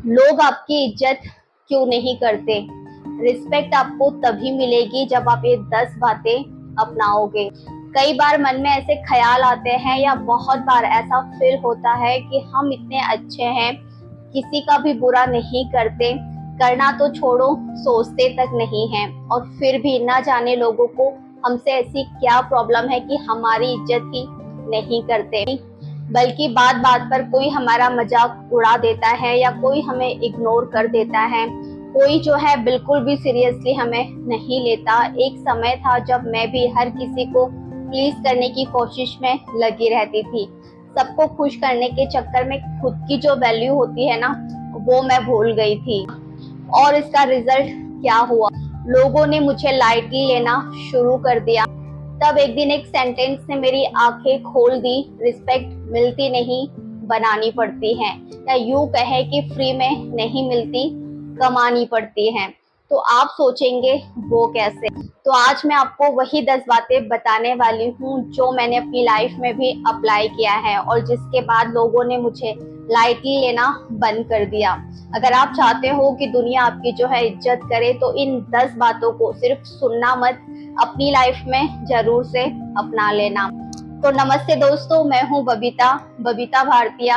लोग आपकी इज्जत क्यों नहीं करते? रिस्पेक्ट आपको तभी मिलेगी जब आप ये 10 बातें अपनाओगे। कई बार मन में ऐसे ख्याल आते हैं या बहुत बार ऐसा फील होता है कि हम इतने अच्छे हैं, किसी का भी बुरा नहीं करते, करना तो छोड़ो, सोचते तक नहीं हैं, और फिर भी ना जाने लोगों को हमसे ऐसी क्या प्रॉब्लम है कि हमारी इज्जत ही नहीं करते, बल्कि बात बात पर कोई हमारा मजाक उड़ा देता है या कोई हमें इग्नोर कर देता है। कोई जो है बिल्कुल भी सीरियसली हमें नहीं लेता। एक समय था जब मैं भी हर किसी को प्लीज करने की कोशिश में लगी रहती थी। सबको खुश करने के चक्कर में खुद की जो वैल्यू होती है ना, वो मैं भूल गई थी। और इसका रिजल्ट क्या हुआ? लोगों ने मुझे लाइटली लेना शुरू कर दिया। तब एक दिन एक सेंटेंस ने मेरी आंखें खोल दी। रिस्पेक्ट मिलती नहीं, बनानी पड़ती है, या यूं कहे कि फ्री में नहीं मिलती, कमानी पड़ती है। तो आप सोचेंगे वो कैसे? तो आज मैं आपको वही 10 बातें बताने वाली हूँ जो मैंने अपनी लाइफ में भी अप्लाई किया है और जिसके बाद लोगों ने मुझे लाइटली लेना बंद कर दिया। अगर आप चाहते हो कि दुनिया आपकी जो है इज्जत करे, तो इन 10 बातों को सिर्फ सुनना मत, अपनी लाइफ में जरूर से अपना लेना। तो नमस्ते दोस्तों, मैं हूँ बबीता, बबीता भारतीय।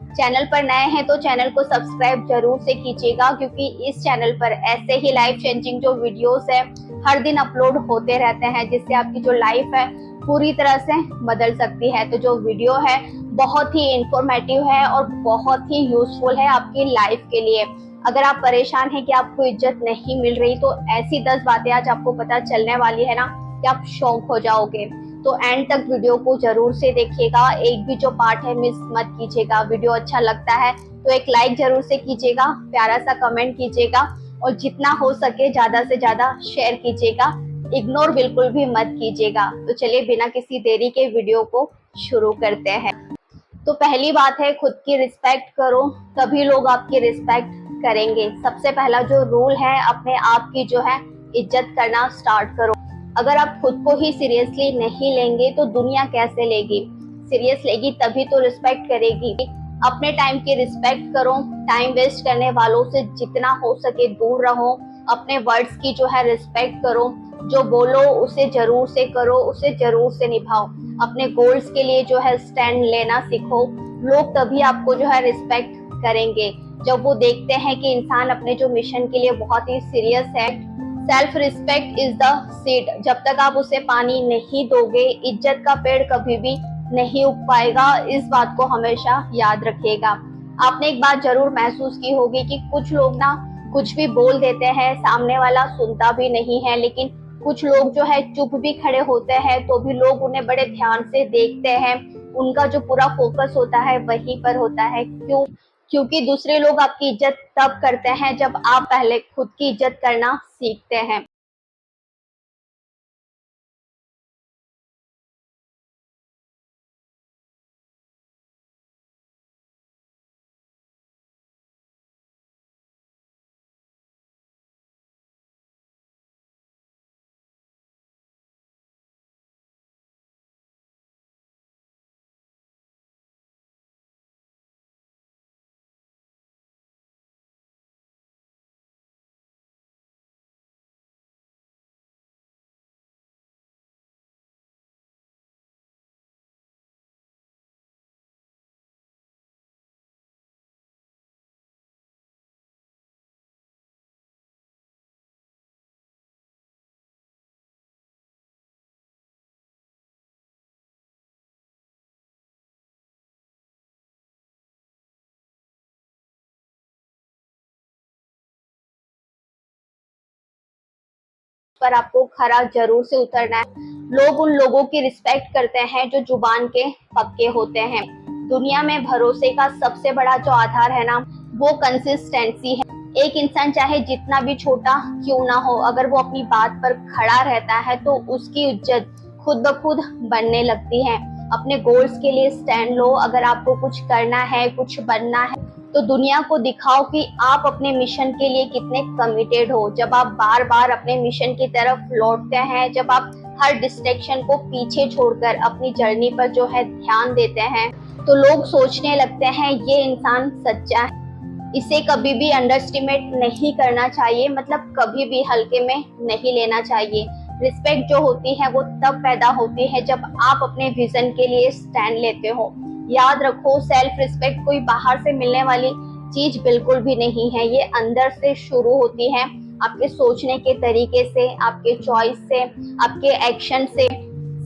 चैनल पर नए हैं तो चैनल को सब्सक्राइब जरूर से कीजिएगा, क्योंकि इस चैनल पर ऐसे ही लाइफ चेंजिंग जो वीडियोस है हर दिन अपलोड होते रहते हैं, जिससे आपकी जो लाइफ है पूरी तरह से बदल सकती है। तो जो वीडियो है बहुत ही इंफॉर्मेटिव है और बहुत ही यूजफुल है आपकी लाइफ के लिए। अगर आप परेशान हैं कि आपको इज्जत नहीं मिल रही, तो ऐसी 10 बातें आज आपको पता चलने वाली है ना कि आप शॉक हो जाओगे। तो एंड तक वीडियो को जरूर से देखिएगा, एक भी जो पार्ट है मिस मत कीजिएगा। वीडियो अच्छा लगता है तो एक लाइक जरूर से कीजिएगा, प्यारा सा कमेंट कीजिएगा, और जितना हो सके ज्यादा से ज्यादा शेयर कीजिएगा। इग्नोर बिल्कुल भी मत कीजिएगा। तो चलिए बिना किसी देरी के वीडियो को शुरू करते हैं। तो पहली बात है, खुद की रिस्पेक्ट करो, तभी लोग आपकी रिस्पेक्ट करेंगे। सबसे पहला जो रूल है, अपने आप की जो है इज्जत करना स्टार्ट करो। अगर आप खुद को ही सीरियसली नहीं लेंगे तो दुनिया कैसे लेगी? सीरियस लेगी तभी तो रिस्पेक्ट करेगी। अपने टाइम की रिस्पेक्ट करो, टाइम वेस्ट करने वालों से जितना हो सके दूर रहो। अपने वर्ड्स की जो है रिस्पेक्ट करो, जो बोलो उसे जरूर से करो, उसे जरूर से निभाओ। अपने गोल्स के लिए जो है स्टैंड लेना सीखो। लोग तभी आपको जो है रिस्पेक्ट करेंगे जब वो देखते हैं कि इंसान अपने जो मिशन के लिए बहुत ही सीरियस है। Self respect is the seed. जब तक आप उसे पानी नहीं दोगे, इज्जत का पेड़ कभी भी नहीं उग पाएगा। इस बात को हमेशा याद रखिएगा। आपने एक बात जरूर महसूस की होगी कि कुछ लोग ना कुछ भी बोल देते हैं, सामने वाला सुनता भी नहीं है, लेकिन कुछ लोग जो है चुप भी खड़े होते हैं तो भी लोग उन्हें बड़े ध्यान से देखते हैं। उनका जो पूरा फोकस होता है वहीं पर होता है। क्यों? क्योंकि दूसरे लोग आपकी इज्जत तब करते हैं जब आप पहले खुद की इज्जत करना सीखते हैं। पर आपको खरा जरूर से उतरना है। लोग उन लोगों की रिस्पेक्ट करते हैं जो जुबान के पक्के होते हैं। दुनिया में भरोसे का सबसे बड़ा जो आधार है ना, वो कंसिस्टेंसी है। एक इंसान चाहे जितना भी छोटा क्यों ना हो, अगर वो अपनी बात पर खड़ा रहता है तो उसकी इज्जत खुद ब खुद बनने लगती है। अपने गोल्स के लिए स्टैंड लो। अगर आपको कुछ करना है, कुछ बनना है, तो दुनिया को दिखाओ कि आप अपने मिशन के लिए कितने कमिटेड हो। जब आप बार बार अपने मिशन की तरफ लौटते हैं, जब आप हर डिस्ट्रैक्शन को पीछे छोड़कर अपनी जर्नी पर जो है ध्यान देते हैं, तो लोग सोचने लगते हैं ये इंसान सच्चा है। इसे कभी भी अंडरस्टिमेट नहीं करना चाहिए, मतलब कभी भी हल्के में नहीं लेना चाहिए। रिस्पेक्ट जो होती है वो तब पैदा होती है जब आप अपने विजन के लिए स्टैंड लेते हो। याद रखो, सेल्फ रिस्पेक्ट कोई बाहर से मिलने वाली चीज बिल्कुल भी नहीं है, ये अंदर से शुरू होती है, आपके सोचने के तरीके से, आपके चॉइस से, आपके एक्शन से।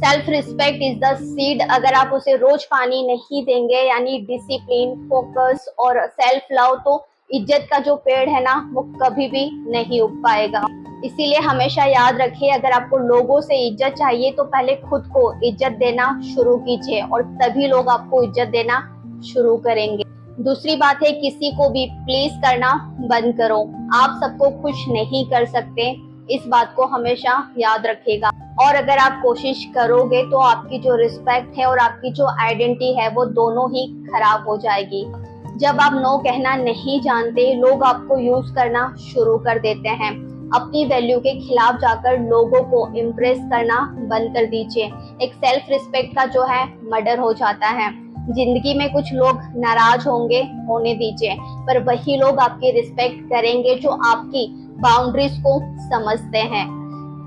Self respect is the seed, अगर आप उसे रोज पानी नहीं देंगे, यानी डिसिप्लिन, फोकस और सेल्फ लव, तो इज्जत का जो पेड़ है ना वो कभी भी नहीं उग पाएगा। इसीलिए हमेशा याद रखिए, अगर आपको लोगों से इज्जत चाहिए तो पहले खुद को इज्जत देना शुरू कीजिए, और तभी लोग आपको इज्जत देना शुरू करेंगे। दूसरी बात है, किसी को भी प्लीज करना बंद करो। आप सबको खुश नहीं कर सकते, इस बात को हमेशा याद रखिएगा। और अगर आप कोशिश करोगे तो आपकी जो रिस्पेक्ट है और आपकी जो आइडेंटिटी है वो दोनों ही खराब हो जाएगी। जब आप नो कहना नहीं जानते, लोग आपको यूज करना शुरू कर देते हैं। अपनी वैल्यू के खिलाफ जाकर लोगों को इम्प्रेस करना बंद कर दीजिए। एक सेल्फ रिस्पेक्ट का जो है मर्डर हो जाता है। जिंदगी में कुछ लोग नाराज होंगे, होने दीजिए, पर वही लोग आपकी रिस्पेक्ट करेंगे जो आपकी बाउंड्रीज को समझते हैं।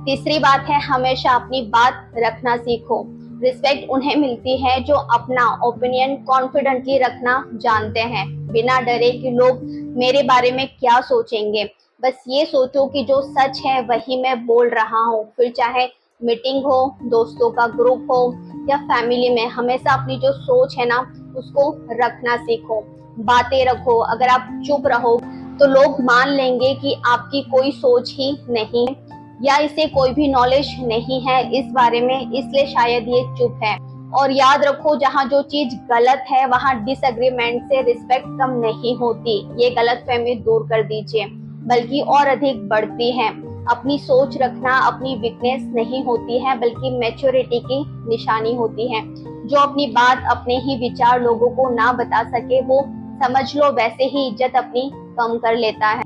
तीसरी बात है, हमेशा अपनी बात रखना सीखो। रिस्पेक्ट उन्हें मिलती है जो अपना ओपिनियन कॉन्फिडेंटली रखना जानते हैं, बिना डरे कि लोग मेरे बारे में क्या सोचेंगे। बस ये सोचो कि जो सच है वही मैं बोल रहा हूँ, फिर चाहे मीटिंग हो, दोस्तों का ग्रुप हो या फैमिली में, हमेशा अपनी जो सोच है ना उसको रखना सीखो। बातें रखो, अगर आप चुप रहो तो लोग मान लेंगे कि आपकी कोई सोच ही नहीं है, या इसे कोई भी नॉलेज नहीं है इस बारे में, इसलिए शायद ये चुप है। और याद रखो, जहाँ जो चीज गलत है वहाँ डिसएग्रीमेंट से रिस्पेक्ट कम नहीं होती, ये गलतफहमी दूर कर दीजिए, बल्कि और अधिक बढ़ती है। अपनी सोच रखना अपनी वीकनेस नहीं होती है, बल्कि मैच्योरिटी की निशानी होती है। जो अपनी बात, अपने ही विचार लोगों को ना बता सके, वो समझ लो वैसे ही इज्जत अपनी कम कर लेता है।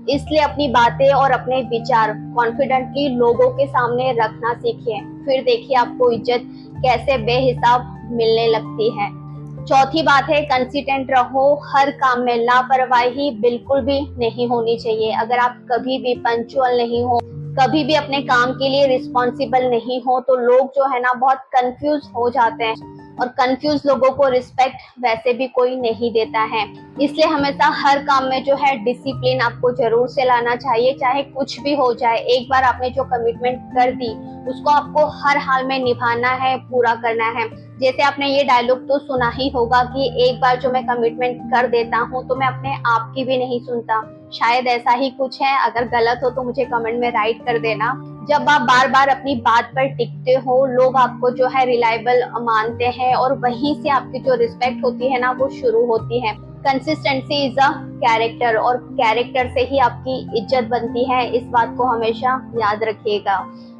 इसलिए अपनी बातें और अपने विचार कॉन्फिडेंटली लोगों के सामने रखना सीखिए, फिर देखिए आपको इज्जत कैसे बेहिसाब मिलने लगती है। चौथी बात है, कंसिस्टेंट रहो हर काम में, लापरवाही बिल्कुल भी नहीं होनी चाहिए। अगर आप कभी भी पंक्चुअल नहीं हो, कभी भी अपने काम के लिए रिस्पॉन्सिबल नहीं हो, तो लोग जो है ना बहुत कंफ्यूज हो जाते हैं, और कंफ्यूज लोगों को रिस्पेक्ट वैसे भी कोई नहीं देता है। इसलिए हमेशा हर काम में जो है डिसिप्लिन आपको जरूर से लाना चाहिए, चाहे कुछ भी हो जाए। एक बार आपने जो कमिटमेंट कर दी उसको आपको हर हाल में निभाना है, पूरा करना है। जैसे आपने ये डायलॉग तो सुना ही होगा कि एक बार जो मैं कमिटमेंट कर देता हूँ तो मैं अपने आप की भी नहीं सुनता। शायद ऐसा ही कुछ है, अगर गलत हो तो मुझे कमेंट में राइट कर देना। जब आप बार बार अपनी बात पर टिकते हो, लोग आपको जो है रिलायबल मानते हैं, और वहीं से आपकी जो रिस्पेक्ट होती है ना वो शुरू होती है। कंसिस्टेंसी इज अ कैरेक्टर, और कैरेक्टर से ही आपकी इज्जत बनती है, इस बात को हमेशा याद रखिएगा।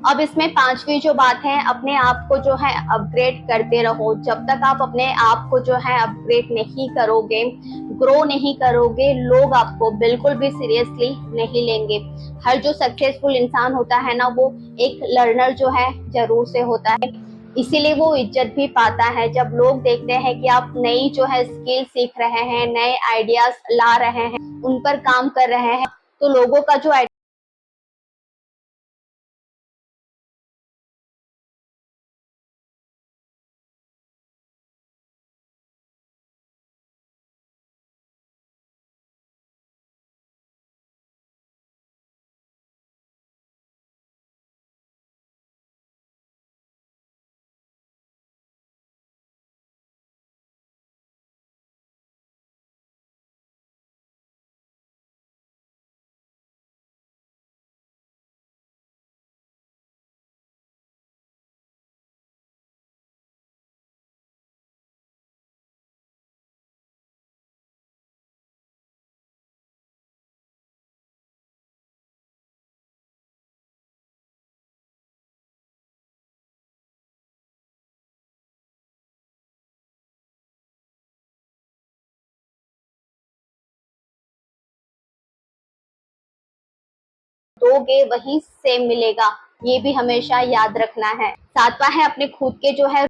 अब इसमें पांचवी जो बात है, अपने आप को जो है अपग्रेड करते रहो। जब तक आप अपने आप को जो है अपग्रेड नहीं करोगे, ग्रो नहीं करोगे, लोग आपको बिल्कुल भी सीरियसली नहीं लेंगे। हर जो सक्सेसफुल इंसान होता है ना वो एक लर्नर जो है जरूर से होता है, इसीलिए वो इज्जत भी पाता है। जब लोग देखते हैं कि आप नई जो है स्किल सीख रहे हैं, नए आइडियाज ला रहे हैं, उन पर काम कर रहे हैं, तो लोगों का जो दोगे वही सेम मिलेगा, ये भी हमेशा याद रखना है। सातवां है, अपने खुद के जो है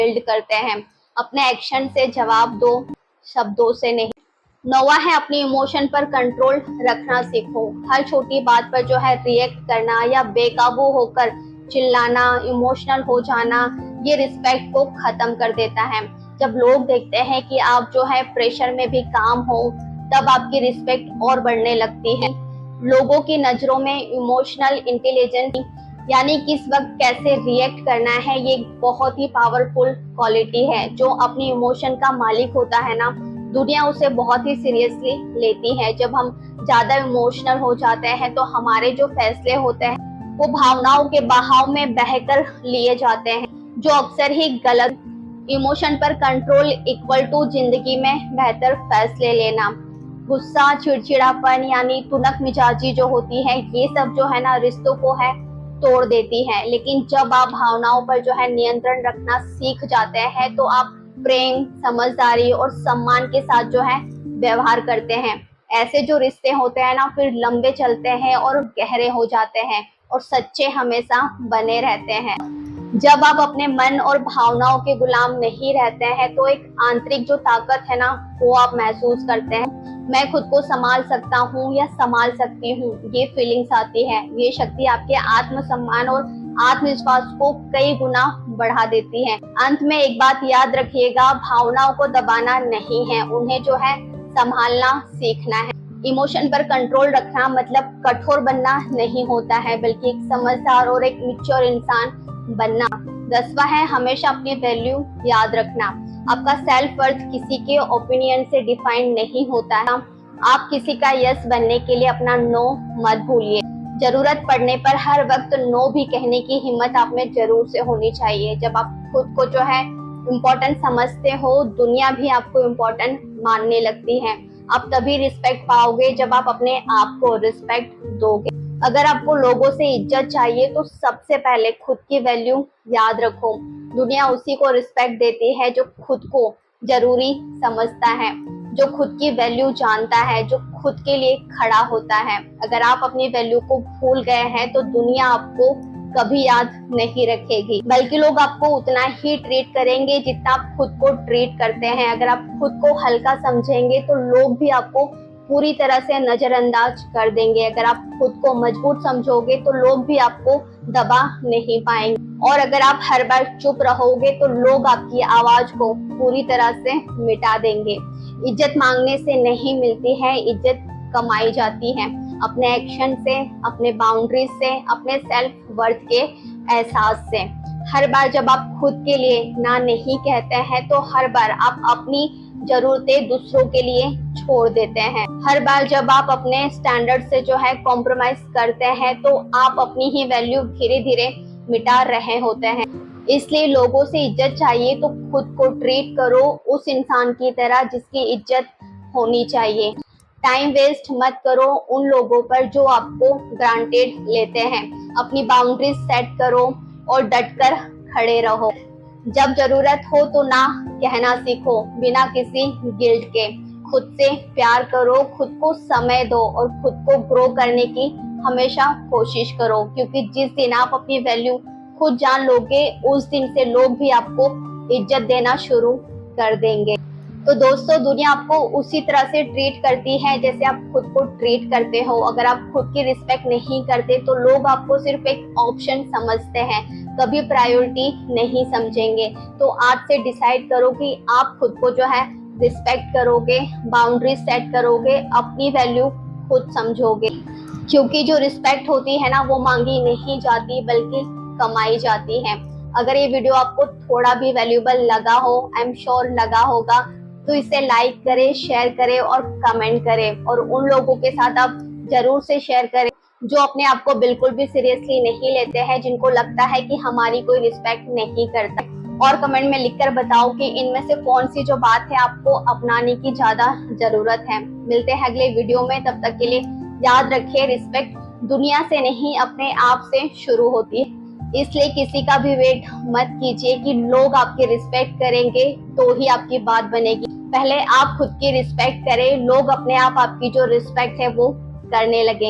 बिल्ड करते हैं। अपने एक्शन से जवाब दो, शब्दों से नहीं। 9वां है अपने इमोशन पर कंट्रोल रखना सीखो। हर छोटी बात पर जो है रिएक्ट करना या बेकाबू होकर चिल्लाना, इमोशनल हो जाना, ये रिस्पेक्ट को खत्म कर देता है। जब लोग देखते हैं कि आप जो है प्रेशर में भी काम हो, तब आपकी रिस्पेक्ट और बढ़ने लगती है। लोगों की नजरों में इमोशनल इंटेलिजेंस यानी किस वक्त कैसे रिएक्ट करना है, ये बहुत ही पावरफुल क्वालिटी है। जो अपनी इमोशन का मालिक होता है ना, दुनिया उसे बहुत ही सीरियसली लेती है। जब हम ज्यादा इमोशनल हो जाते हैं तो हमारे जो फैसले होते हैं वो भावनाओं के बहाव में बहकर लिए जाते हैं, जो अक्सर ही गलत। इमोशन पर कंट्रोल इक्वल टू जिंदगी में बेहतर फैसले लेना। गुस्सा, चिड़चिड़ापन यानी तुनक मिजाजी जो होती है, ये सब जो है ना रिश्तों को है तोड़ देती है। लेकिन जब आप भावनाओं पर जो है नियंत्रण रखना सीख जाते हैं तो आप प्रेम, समझदारी और सम्मान के साथ जो है व्यवहार करते हैं। ऐसे जो रिश्ते होते हैं ना फिर लंबे चलते हैं और गहरे हो जाते हैं और सच्चे हमेशा बने रहते हैं। जब आप अपने मन और भावनाओं के गुलाम नहीं रहते हैं तो एक आंतरिक जो ताकत है ना वो आप महसूस करते हैं। मैं खुद को संभाल सकता हूँ या संभाल सकती हूँ, ये फीलिंग्स आती है। ये शक्ति आपके आत्मसम्मान और आत्मविश्वास को कई गुना बढ़ा देती है। अंत में एक बात याद रखिएगा, भावनाओं को दबाना नहीं है, उन्हें जो है संभालना सीखना है। इमोशन पर कंट्रोल रखना मतलब कठोर बनना नहीं होता है, बल्कि एक समझदार और एक मैच्योर इंसान बनना। 10वां है हमेशा अपनी वैल्यू याद रखना। आपका सेल्फ वर्थ किसी के ओपिनियन से डिफाइन नहीं होता है। आप किसी का यस बनने के लिए अपना नो मत भूलिए। जरूरत पड़ने पर हर वक्त नो भी कहने की हिम्मत आप में जरूर से होनी चाहिए। जब आप खुद को जो है इम्पोर्टेंट समझते हो, दुनिया भी आपको इम्पोर्टेंट मानने लगती है। आप तभी रिस्पेक्ट पाओगे जब आप अपने आप को रिस्पेक्ट दोगे। अगर आपको लोगों से इज्जत चाहिए तो सबसे पहले खुद की वैल्यू याद रखो। दुनिया उसी को रिस्पेक्ट देती है जो खुद को जरूरी समझता है, जो खुद की वैल्यू जानता है, जो खुद के लिए खड़ा होता है। अगर आप अपनी वैल्यू को भूल गए हैं तो दुनिया आपको कभी याद नहीं रखेगी, बल्कि लोग आपको उतना ही ट्रीट करेंगे जितना आप खुद को ट्रीट करते हैं। अगर आप खुद को हल्का समझेंगे तो लोग भी आपको पूरी तरह से नजरअंदाज कर देंगे। अगर आप खुद को मजबूत समझोगे तो लोग भी आपको दबा नहीं पाएंगे। और अगर आप हर बार चुप रहोगे तो लोग आपकी आवाज को पूरी तरह से मिटा देंगे। इज्जत मांगने से नहीं मिलती है, इज्जत कमाई जाती है अपने एक्शन से, अपने बाउंड्रीज से, अपने सेल्फ वर्थ के एहसास से। हर बार जब आप खुद के लिए ना नहीं कहते हैं तो हर बार आप अपनी जरूरतें दूसरों के लिए छोड़ देते हैं। हर बार जब आप अपने स्टैंडर्ड से जो है कॉम्प्रोमाइज करते हैं तो आप अपनी ही वैल्यू धीरे धीरे मिटा रहे होते हैं। इसलिए लोगों से इज्जत चाहिए तो खुद को ट्रीट करो उस इंसान की तरह जिसकी इज्जत होनी चाहिए। टाइम वेस्ट मत करो उन लोगों पर जो आपको ग्रांटेड लेते हैं। अपनी बाउंड्रीज सेट करो और डटकर खड़े रहो। जब जरूरत हो तो ना कहना सीखो बिना किसी गिल्ट के। खुद से प्यार करो, खुद को समय दो और खुद को ग्रो करने की हमेशा कोशिश करो, क्योंकि जिस दिन आप अपनी वैल्यू खुद जान लोगे उस दिन से लोग भी आपको इज्जत देना शुरू कर देंगे। तो दोस्तों, दुनिया आपको उसी तरह से ट्रीट करती है जैसे आप खुद को ट्रीट करते हो। अगर आप खुद की रिस्पेक्ट नहीं करते तो लोग आपको सिर्फ एक ऑप्शन समझते हैं, कभी प्रायोरिटी नहीं समझेंगे। तो आज से डिसाइड करो कि आप खुद को जो है रिस्पेक्ट करोगे, बाउंड्री सेट करोगे, अपनी वैल्यू खुद समझोगे। क्योंकि जो रिस्पेक्ट होती है ना वो मांगी नहीं जाती बल्कि कमाई जाती है। अगर ये वीडियो आपको थोड़ा भी वैल्यूएबल लगा हो, आई एम श्योर लगा होगा, तो इसे लाइक करें, शेयर करें और कमेंट करें। और उन लोगों के साथ आप जरूर से शेयर करें जो अपने आप को बिल्कुल भी सीरियसली नहीं लेते हैं, जिनको लगता है कि हमारी कोई रिस्पेक्ट नहीं करता। और कमेंट में लिखकर बताओ कि इनमें से कौन सी जो बात है आपको अपनाने की ज्यादा जरूरत है। मिलते हैं अगले वीडियो में, तब तक के लिए याद रखिए, रिस्पेक्ट दुनिया से नहीं अपने आप से शुरू होती है। इसलिए किसी का भी वेट मत कीजिए कि लोग आपकी रिस्पेक्ट करेंगे तो ही आपकी बात बनेगी। पहले आप खुद की रिस्पेक्ट करें, लोग अपने आप आपकी जो रिस्पेक्ट है वो करने लगेंगे।